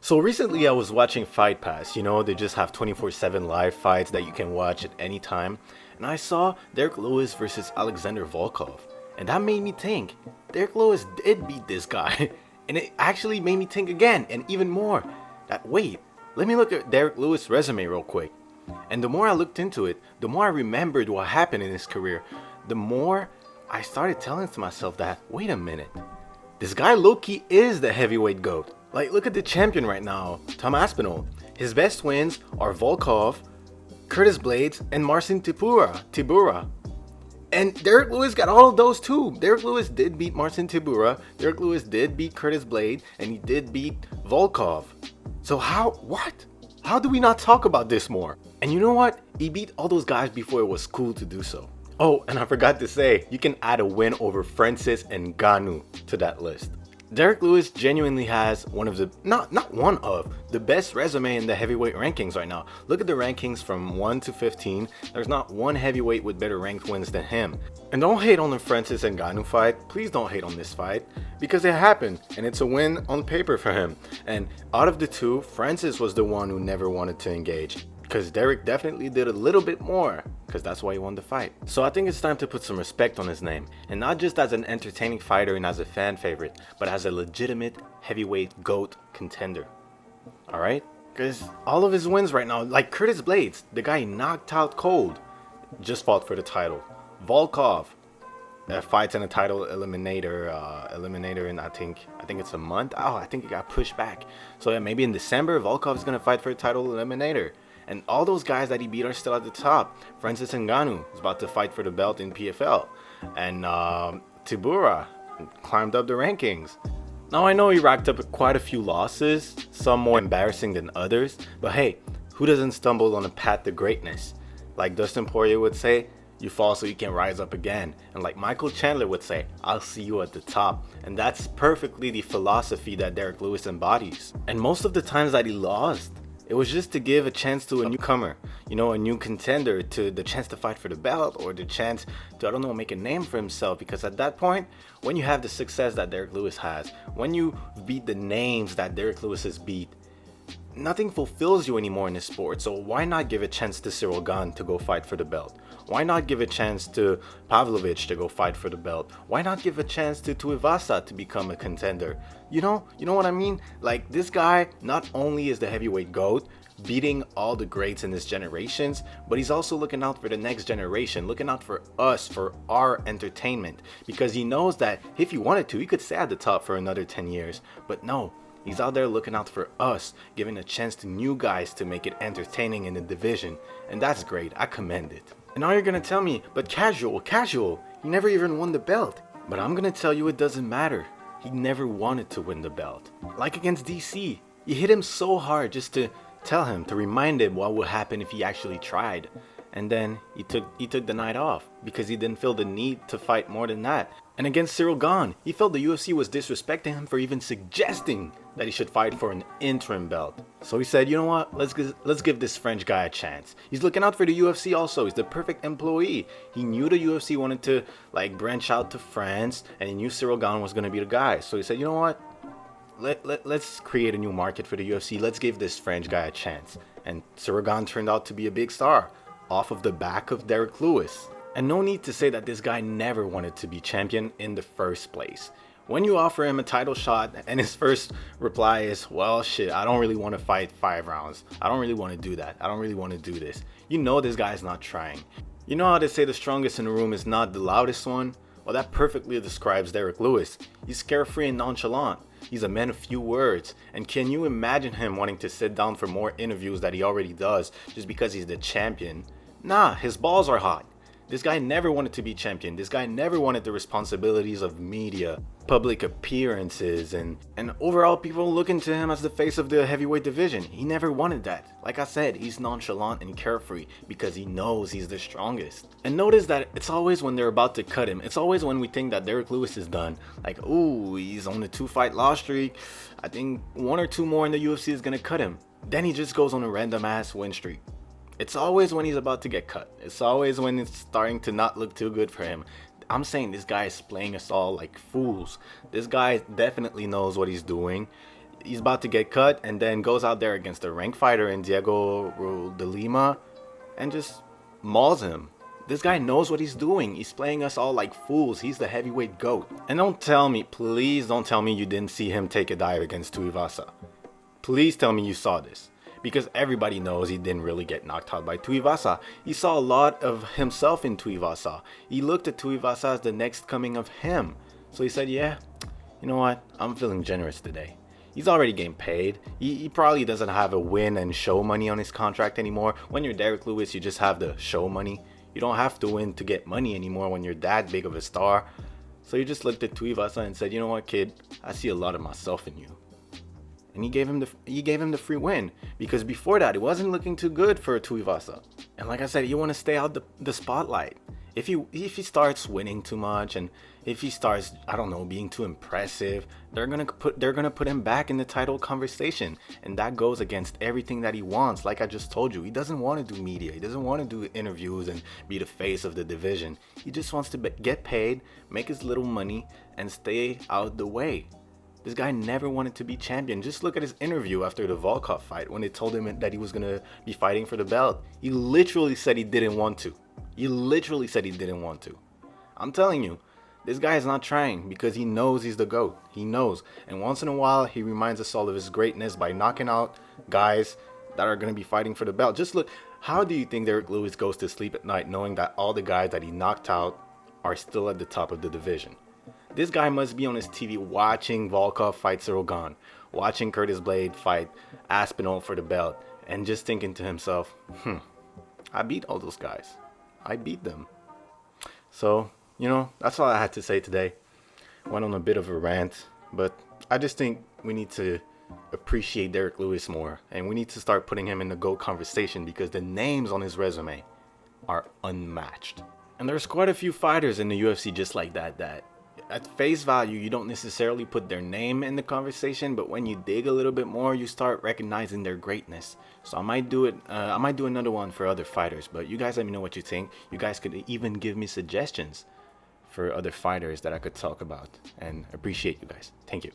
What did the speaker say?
So recently I was watching Fight Pass, they just have 24/7 live fights that you can watch at any time. And I saw Derrick Lewis versus Alexander Volkov. And that made me think, Derrick Lewis did beat this guy. And it actually made me think again, and even more, that wait, let me look at Derrick Lewis' resume real quick. And the more I looked into it, the more I remembered what happened in his career, the more I started telling to myself that, wait a minute, this guy low-key is the heavyweight GOAT. Like, look at the champion right now, Tom Aspinall. His best wins are Volkov, Curtis Blades, and Marcin Tybura. And Derrick Lewis got all of those too. Derrick Lewis did beat Marcin Tybura, Derrick Lewis did beat Curtis Blade, and he did beat Volkov. So how do we not talk about this more? And you know what? He beat all those guys before it was cool to do so. Oh, and I forgot to say, you can add a win over Francis and Ngannou to that list. Derrick Lewis genuinely has one of the, not one of, the best resume in the heavyweight rankings right now. Look at the rankings from 1 to 15. There's not one heavyweight with better ranked wins than him. And don't hate on the Francis and Ngannou fight. Please don't hate on this fight, because it happened and it's a win on paper for him. And out of the two, Francis was the one who never wanted to engage, because Derrick definitely did a little bit more, because that's why he won the fight. So I think it's time to put some respect on his name, and not just as an entertaining fighter and as a fan favorite, but as a legitimate heavyweight GOAT contender. Alright? Because all of his wins right now, like Curtis Blades, the guy he knocked out cold, just fought for the title. Volkov fights in a title eliminator in I think it's a month. Oh, I think it got pushed back. So yeah, maybe in December, Volkov is gonna fight for a title eliminator. And all those guys that he beat are still at the top. Francis Ngannou is about to fight for the belt in PFL. And Tybura climbed up the rankings. Now I know he racked up quite a few losses, some more embarrassing than others. But hey, who doesn't stumble on a path to greatness? Like Dustin Poirier would say, you fall so you can rise up again. And like Michael Chandler would say, I'll see you at the top. And that's perfectly the philosophy that Derrick Lewis embodies. And most of the times that he lost, it was just to give a chance to a newcomer, a new contender, to the chance to fight for the belt, or the chance to, make a name for himself. Because at that point, when you have the success that Derrick Lewis has, when you beat the names that Derrick Lewis has beat, nothing fulfills you anymore in this sport. So why not give a chance to Cyril Gane to go fight for the belt? Why not give a chance to Pavlovich to go fight for the belt? Why not give a chance to Tuivasa to become a contender? You know what I mean? Like, this guy not only is the heavyweight GOAT, beating all the greats in his generations, but he's also looking out for the next generation, looking out for us, for our entertainment, because he knows that if he wanted to, he could stay at the top for another 10 years. But no, he's out there looking out for us, giving a chance to new guys to make it entertaining in the division. And that's great. I commend it. And now you're gonna tell me, but casual, he never even won the belt. But I'm gonna tell you it doesn't matter. He never wanted to win the belt. Like against DC, you hit him so hard just to tell him, to remind him what would happen if he actually tried. And then he took the night off because he didn't feel the need to fight more than that. And against Cyril Gane, he felt the UFC was disrespecting him for even suggesting that he should fight for an interim belt. So he said, you know what, let's give this French guy a chance. He's looking out for the UFC also. He's the perfect employee. He knew the UFC wanted to branch out to France, and he knew Cyril Gane was going to be the guy. So he said, you know what, let's create a new market for the UFC. Let's give this French guy a chance. And Cyril Gane turned out to be a big star off of the back of Derrick Lewis. And no need to say that this guy never wanted to be champion in the first place. When you offer him a title shot and his first reply is, well, shit, I don't really want to fight 5 rounds. I don't really want to do that. I don't really want to do this. You know this guy's not trying. You know how they say the strongest in the room is not the loudest one? Well, that perfectly describes Derrick Lewis. He's carefree and nonchalant. He's a man of few words. And can you imagine him wanting to sit down for more interviews that he already does just because he's the champion? Nah, his balls are hot. This guy never wanted to be champion. This guy never wanted the responsibilities of media, public appearances, and overall people looking to him as the face of the heavyweight division. He never wanted that. Like I said, he's nonchalant and carefree because he knows he's the strongest. And notice that it's always when they're about to cut him. It's always when we think that Derrick Lewis is done. Like, ooh, he's on a 2-fight loss streak. I think 1 or 2 more in the UFC is gonna cut him. Then he just goes on a random ass win streak. It's always when he's about to get cut. It's always when it's starting to not look too good for him. I'm saying this guy is playing us all like fools. This guy definitely knows what he's doing. he's about to get cut, and then goes out there against a ranked fighter in Diego de Lima and just mauls him. This guy knows what he's doing. He's playing us all like fools. He's the heavyweight GOAT. And don't tell me, please don't tell me you didn't see him take a dive against Tuivasa. Please tell me you saw this. Because everybody knows he didn't really get knocked out by Tuivasa. He saw a lot of himself in Tuivasa. He looked at Tuivasa as the next coming of him. So he said, yeah, you know what? I'm feeling generous today. He's already getting paid. He probably doesn't have a win and show money on his contract anymore. When you're Derrick Lewis, you just have the show money. You don't have to win to get money anymore when you're that big of a star. So he just looked at Tuivasa and said, you know what, kid? I see a lot of myself in you. And he gave him the free win, because before that it wasn't looking too good for Tuivasa. And like I said, you want to stay out the spotlight. If he starts winning too much, and if he starts, I don't know, being too impressive, they're gonna put him back in the title conversation, and that goes against everything that he wants. Like I just told you, he doesn't want to do media, he doesn't want to do interviews and be the face of the division. He just wants to get paid, make his little money, and stay out the way. This guy never wanted to be champion. Just look at his interview after the Volkov fight when they told him that he was gonna be fighting for the belt. He literally said he didn't want to. He literally said he didn't want to. I'm telling you, this guy is not trying because he knows he's the GOAT. He knows. And once in a while, he reminds us all of his greatness by knocking out guys that are going to be fighting for the belt. Just look, how do you think Derrick Lewis goes to sleep at night knowing that all the guys that he knocked out are still at the top of the division? This guy must be on his TV watching Volkov fight Cyril Gane, watching Curtis Blade fight Aspinall for the belt, and just thinking to himself, I beat all those guys. I beat them. So, you know, that's all I had to say today. Went on a bit of a rant, but I just think we need to appreciate Derrick Lewis more, and we need to start putting him in the GOAT conversation because the names on his resume are unmatched. And there's quite a few fighters in the UFC just like that at face value, you don't necessarily put their name in the conversation, but when you dig a little bit more, you start recognizing their greatness. So I might do another one for other fighters, but you guys let me know what you think. You guys could even give me suggestions for other fighters that I could talk about, and appreciate you guys. Thank you.